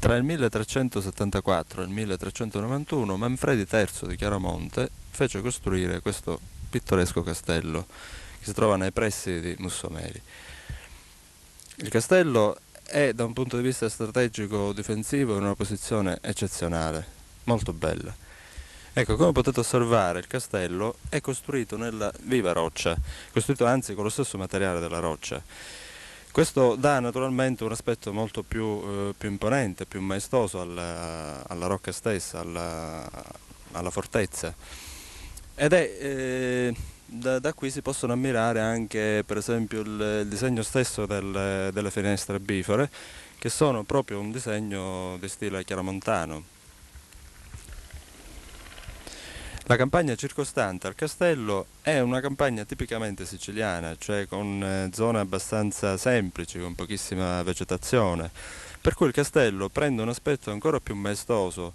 Tra il 1374 e il 1391 Manfredi III di Chiaramonte fece costruire questo pittoresco castello che si trova nei pressi di Mussomeri. Il castello è da un punto di vista strategico difensivo in una posizione eccezionale, molto bella. Ecco, come potete osservare, il castello è costruito nella viva roccia, costruito anzi con lo stesso materiale della roccia. Questo dà naturalmente un aspetto molto più imponente, più maestoso alla rocca stessa, alla fortezza. Ed è da qui si possono ammirare anche per esempio il disegno stesso delle finestre bifore, che sono proprio un disegno di stile chiaramontano. La campagna circostante al castello è una campagna tipicamente siciliana, cioè con zone abbastanza semplici, con pochissima vegetazione, per cui il castello prende un aspetto ancora più maestoso.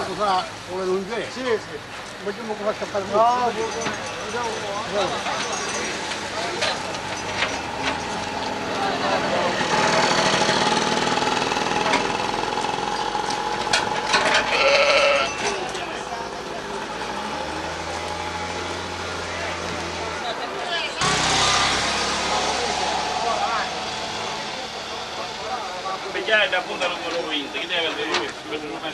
Cosa vuole non c'è? Sì, sì. Vediamo come faccio a fare. No, Perché da punta non me lo vince, che deve essere questo non è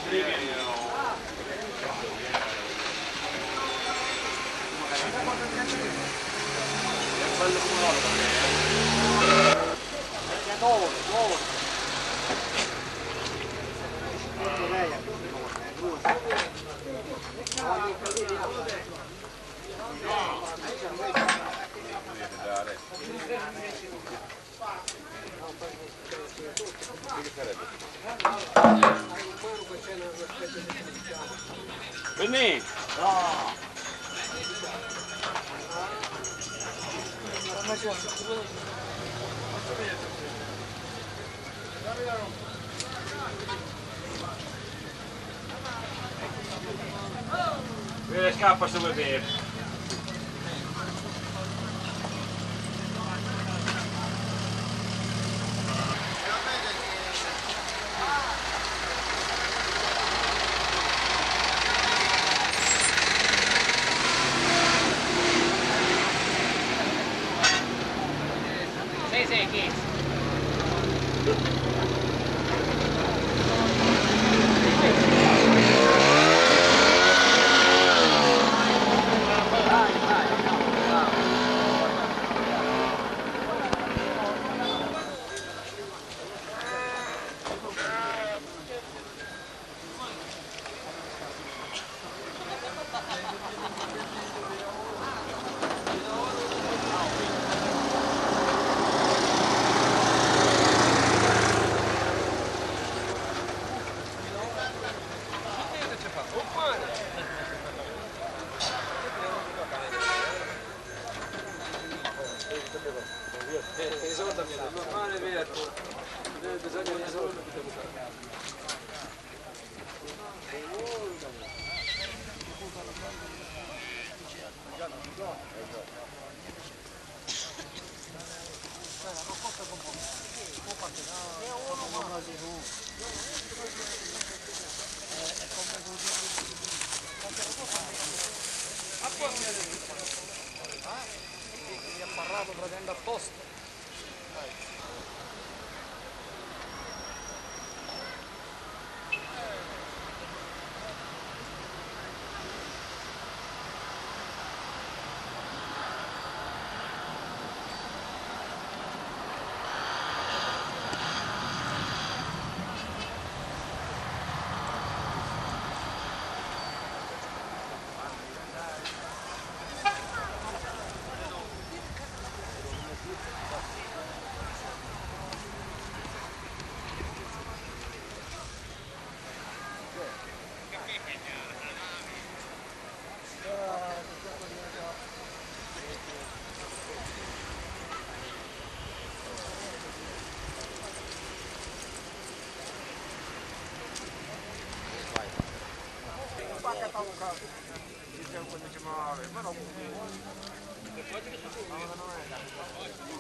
Vení. Vede scappa se vuoi bere.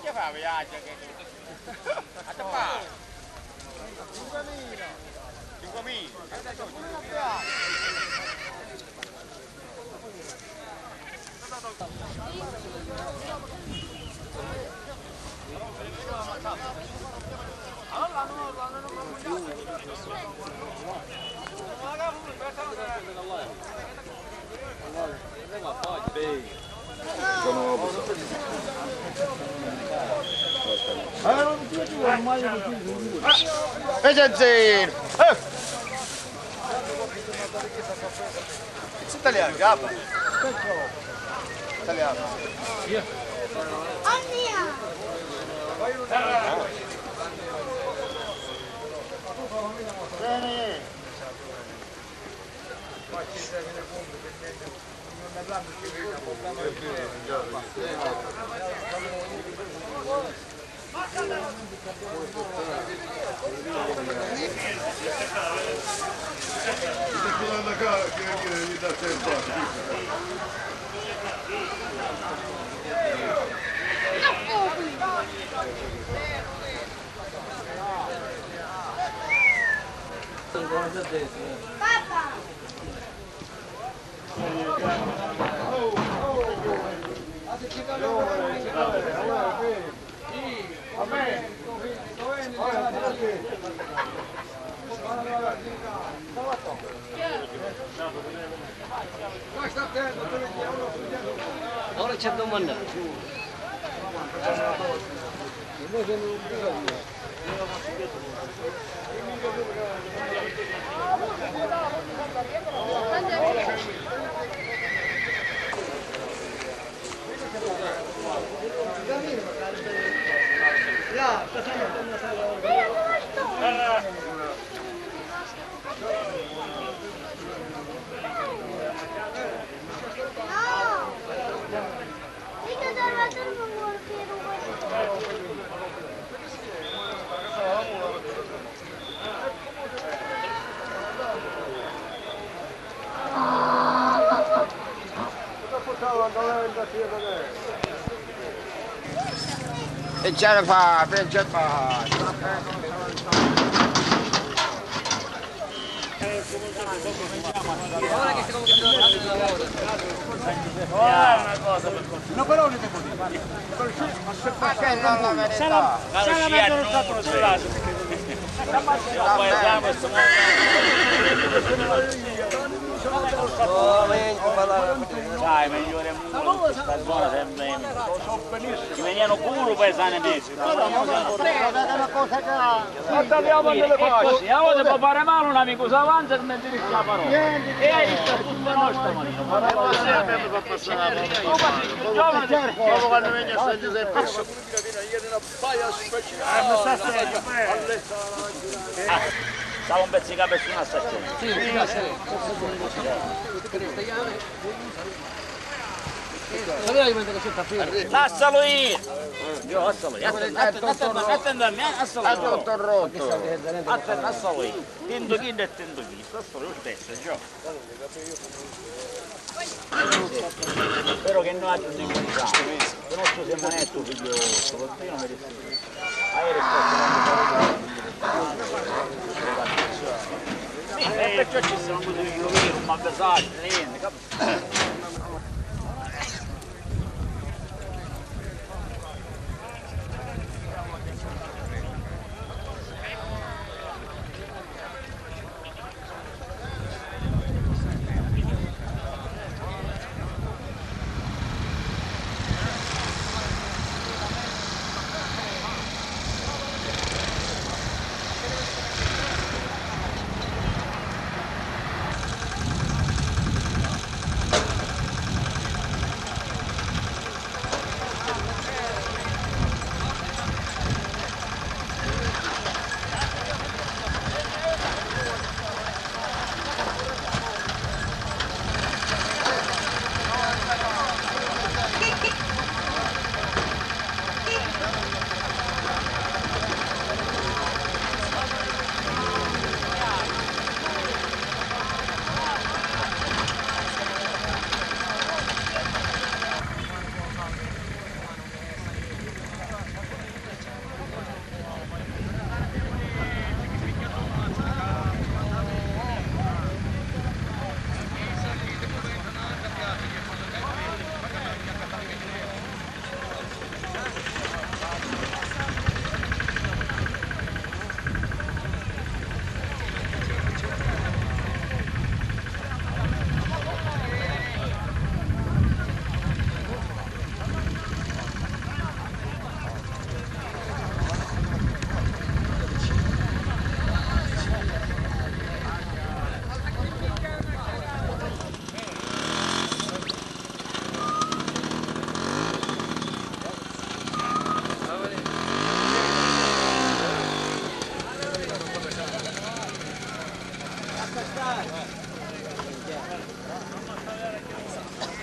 Che fa viaggio? A te fa? 5.000. 5.000. Pezzenzino! It's italiano, Gabba. Italiano. Bene. Ora c'è domanda. E ce la fa, e ce la fa. Ora che stiamo Una cosa per No, però non devo dire. Ma che non la verità. se la mettono stato solato. Sai, migliore mondo, sta zona sempre. Ci venivano pure paesani messi. Una cosa che Non abbiamo delle cose. A volte può fare male un amico, si avanza e smente di la parola. E hai visto tutto nostro marino. Proprio quando viene a San Giuseppe. Stava un pezzicato per una stazione. Lascialo lì! Io lascialo lì, attendami, lascialo lì. Lascialo lì. Tendo chi e tendo chi. Questo è lo stesso, Gio. Spero che noi altri non conosciamo. Se non siamo netto, figlio, soprattutto mi dice. Hai risposto perciò ci siamo potuti capire, un avversario, niente, capito?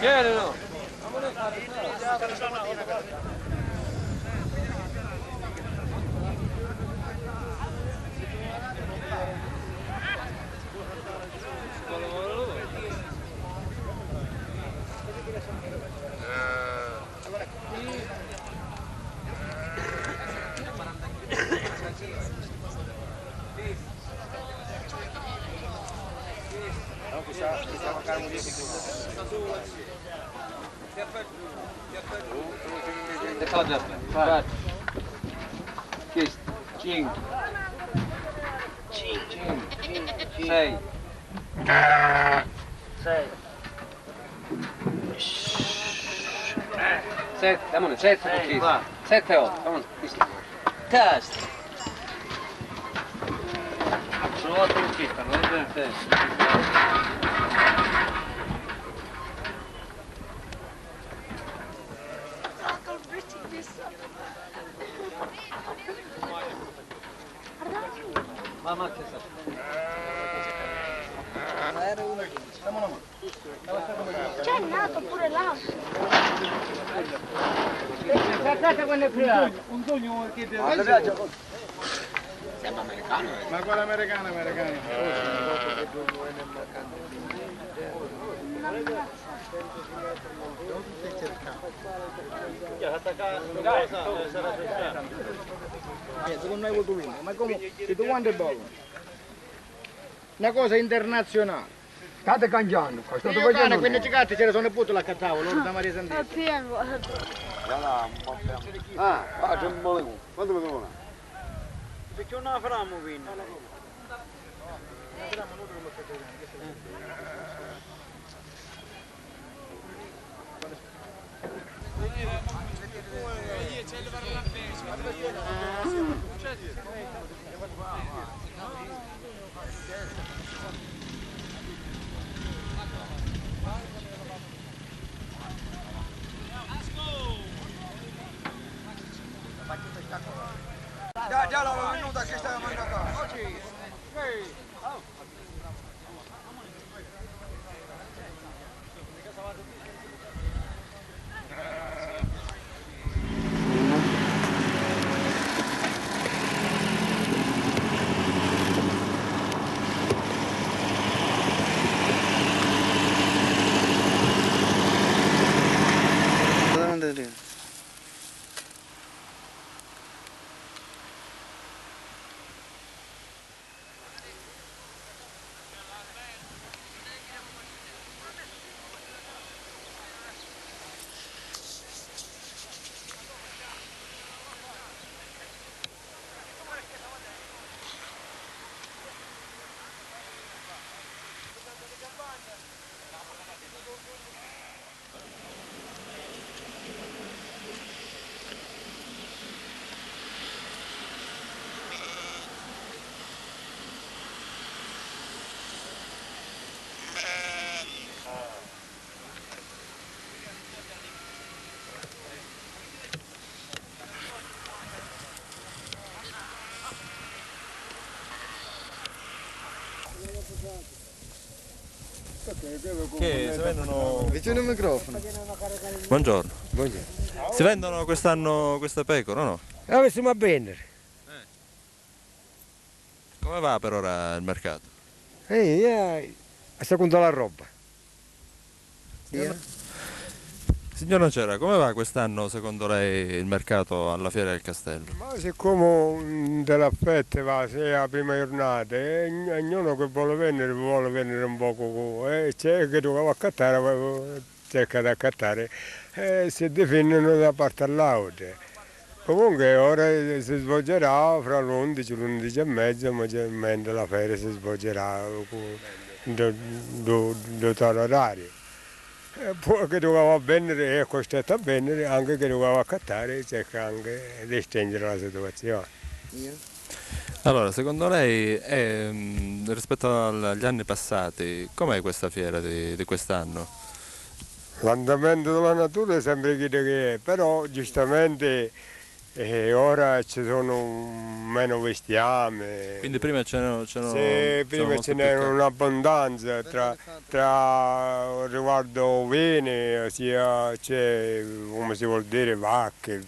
Vieni no! Tafadhali. 5 6 7, damone 7 7 8, damone. Testa. Sono 8 in città, non è vero? Mamma che sa. C'è nato pure l'altro. Guardate quando è privato. Un sogno che deve. Ma quella americana, secondo me hai voluto vincere, ma come? Tutto quanto è bello. Una cosa internazionale. State cangiando, state Io cane, quindi cicatti ce ne sono pure la cattavo, loro da Maria Sant'Anna. È pieno. Ah, c'è un moleco. Quanto mi devono? Perché non la faremo quindi? Già l'avevo venuta che stava mangiando. Che si vendono... Vicino al microfono. Buongiorno. Si vendono quest'anno queste pecore, no? Avessimo a vendere. Come va per ora il mercato? A seconda la roba. Signor Nocera, come va quest'anno secondo lei il mercato alla Fiera del Castello? Ma siccome della fette va, se è la prima giornata, ognuno che vuole vendere un poco, c'è che doveva accattare, cerca di accattare, si definono da parte all'altra. Comunque ora si svolgerà fra l'11 e mezza, maggiormente la feria si svolgerà due orari. Poi che doveva vendere è costretto a vendere, anche che doveva accattare, cerca anche di stringere la situazione. Allora, secondo lei, rispetto agli anni passati, com'è questa fiera di quest'anno? L'andamento della natura è sempre quello che è, però giustamente e ora ci sono meno bestiame. Quindi prima c'erano Sì, prima molto ce più n'era un'abbondanza tra riguardo ovine, sia c'è, come si vuol dire, vacche,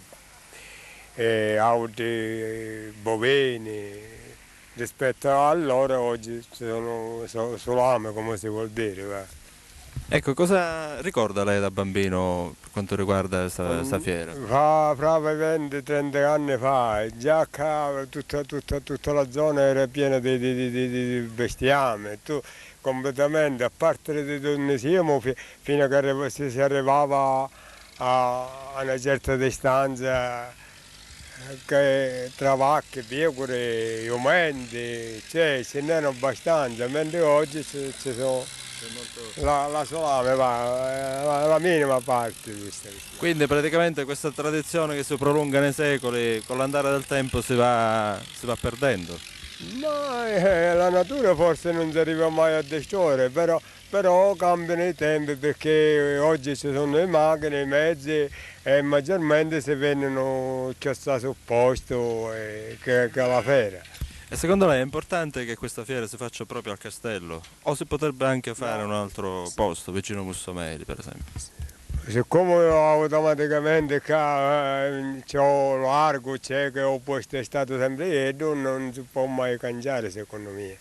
audi, bovini. Rispetto a allora oggi ci sono solame, come si vuol dire. Va. Ecco, cosa ricorda lei da bambino per quanto riguarda questa fiera? Fra 20-30 anni fa, già qua tutta la zona era piena di bestiame, tu completamente, a parte di donne siamo, fino a che si arrivava a una certa distanza, che tra vacche, pecore, jumenti, cioè, ce n'erano abbastanza, mentre oggi ci sono la solame va, la minima parte di questa. Quindi praticamente questa tradizione che si prolunga nei secoli, con l'andare del tempo si va perdendo. Ma la natura forse non si arriva mai a distruggere, però cambiano i tempi perché oggi ci sono le macchine, i mezzi e maggiormente si vengono chiostati sul posto che la fiera. E secondo lei è importante che questa fiera si faccia proprio al castello? O si potrebbe anche fare in un altro posto, vicino a Mussomeli per esempio? Siccome automaticamente qua c'ho largo, c'è che ho posto è stato sempre io, non si può mai cambiare secondo me.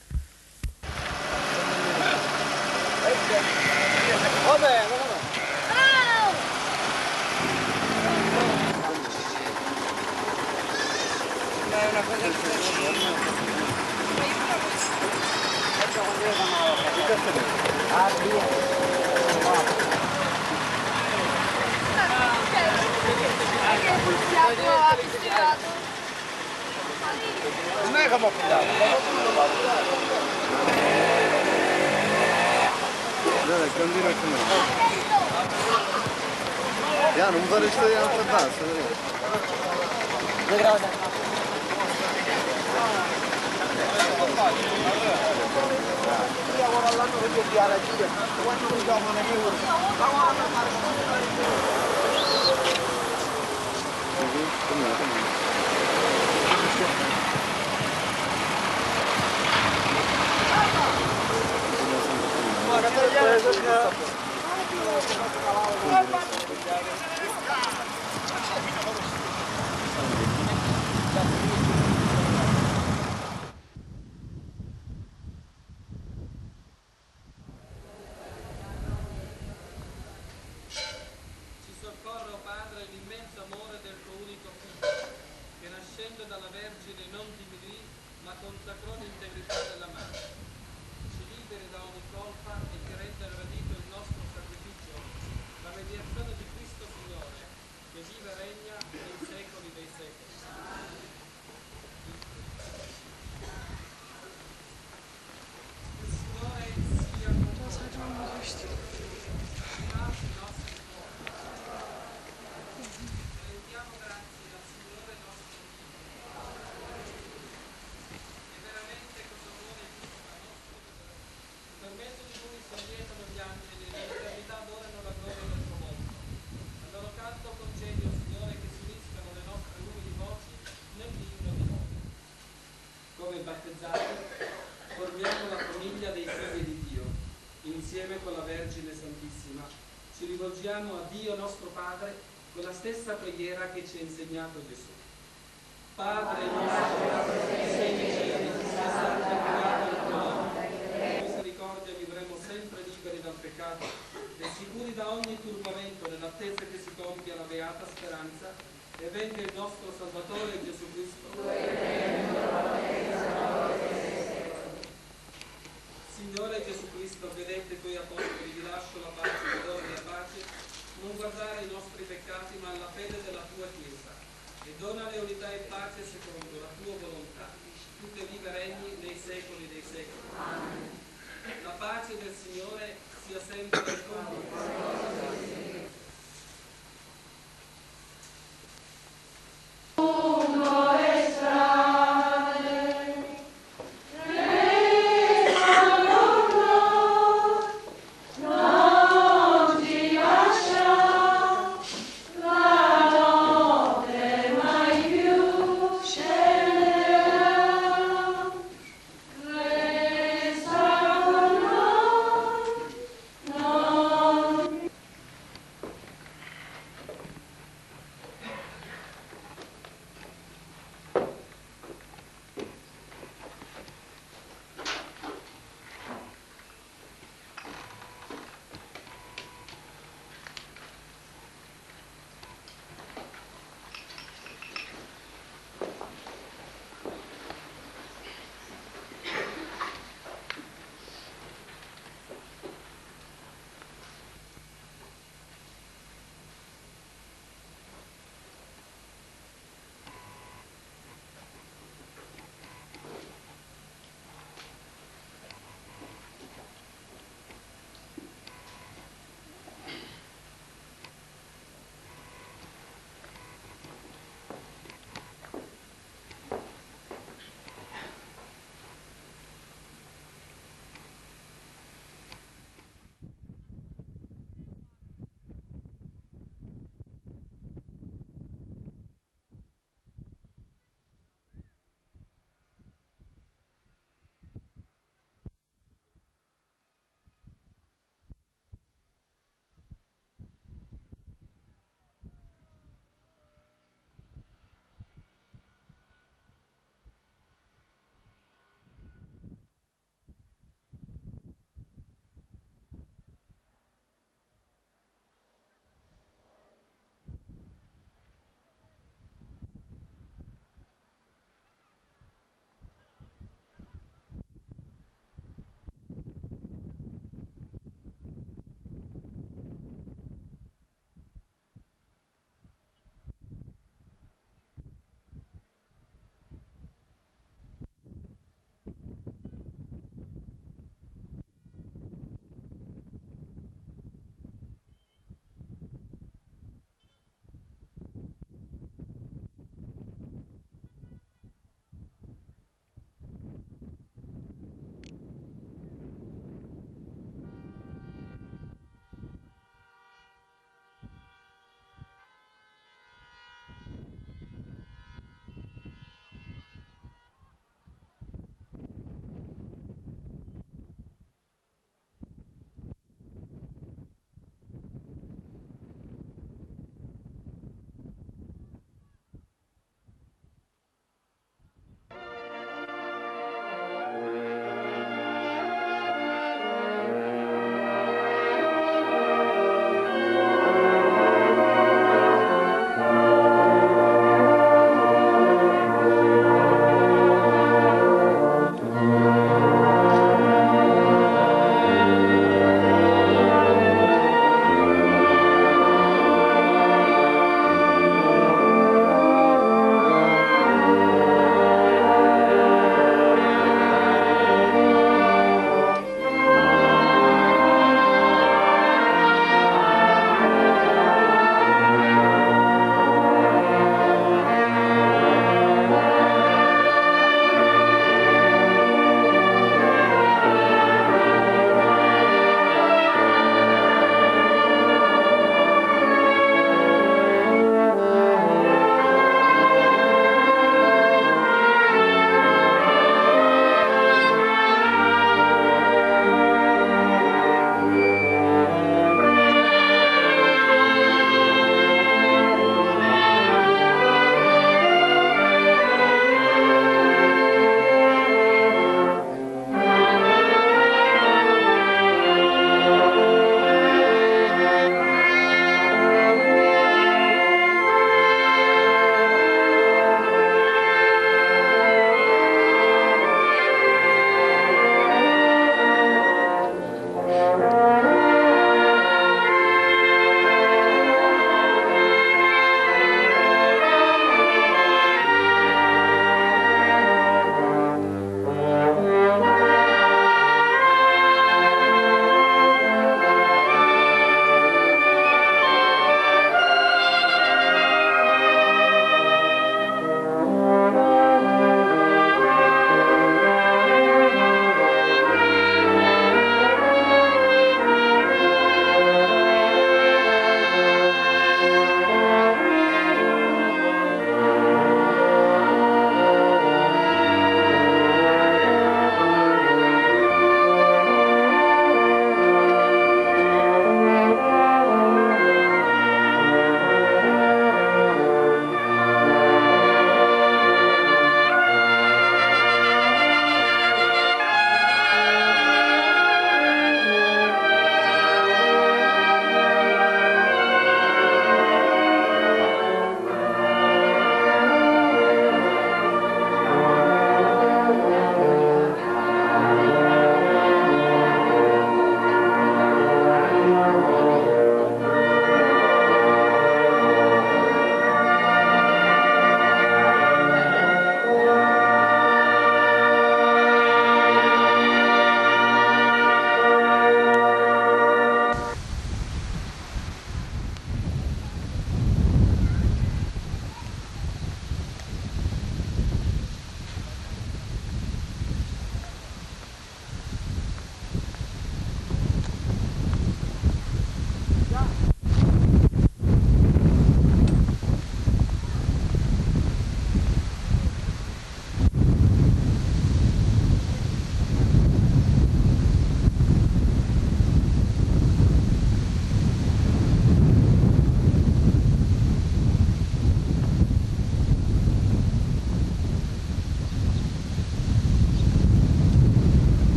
Non è come Yani bunlar işte yanında dalla Vergine non diminuì, ma consacrò l'integrità della madre. Ci liberi da ogni colpa e che renda gradito il nostro sacrificio, la mediazione di Cristo Signore, che vive e regna nei secoli dei secoli. Il Signore sia con voi. I nostri cuori. Rendiamo grazie al Signore nostro Dio. Veramente cosa vuole il nostro Dio. Per mezzo di lui si allietano gli angeli e l'eternità adorano la gloria del tuo volto. Al loro canto concedi, o Signore, che si uniscano le nostre umili voci nell'inno di nome. Come battezzati, formiamo la famiglia dei figli di Dio. Insieme con la Vergine Santissima ci rivolgiamo a Dio nostro Padre con la stessa preghiera che ci ha insegnato Gesù. Padre nostro, che sei nei cieli, sia santificato il tuo nome. Per misericordia vivremo sempre liberi dal peccato e sicuri da ogni turbamento nell'attesa che si compia la beata speranza e venga il nostro Salvatore Gesù Cristo. Signore Gesù Cristo, vedete i tuoi apostoli, vi lascio la pace, vi do la pace, non guardare i nostri peccati ma alla fede della tua Chiesa. E donale unità e pace secondo la tua volontà, tu che vive e regni nei secoli dei secoli. Amen. La pace del Signore sia sempre con voi. La notte mai più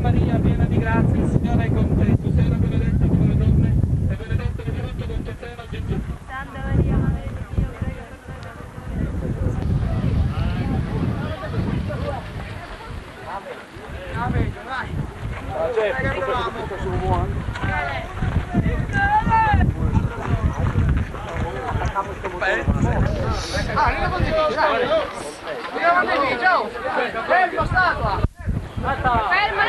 Maria, piena di grazia, il Signore è con te. Tu sei la benedetta tra le donne e benedetto il frutto del tuo seno, Gesù. Santa Maria, Madre di Dio, prega per Fermo, statua! Ferma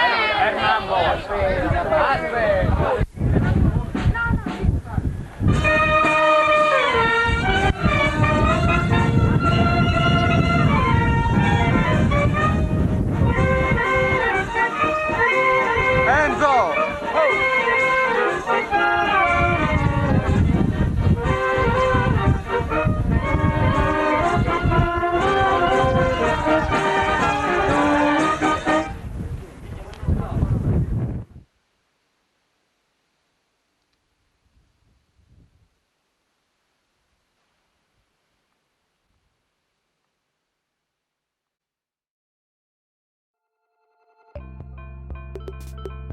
Thank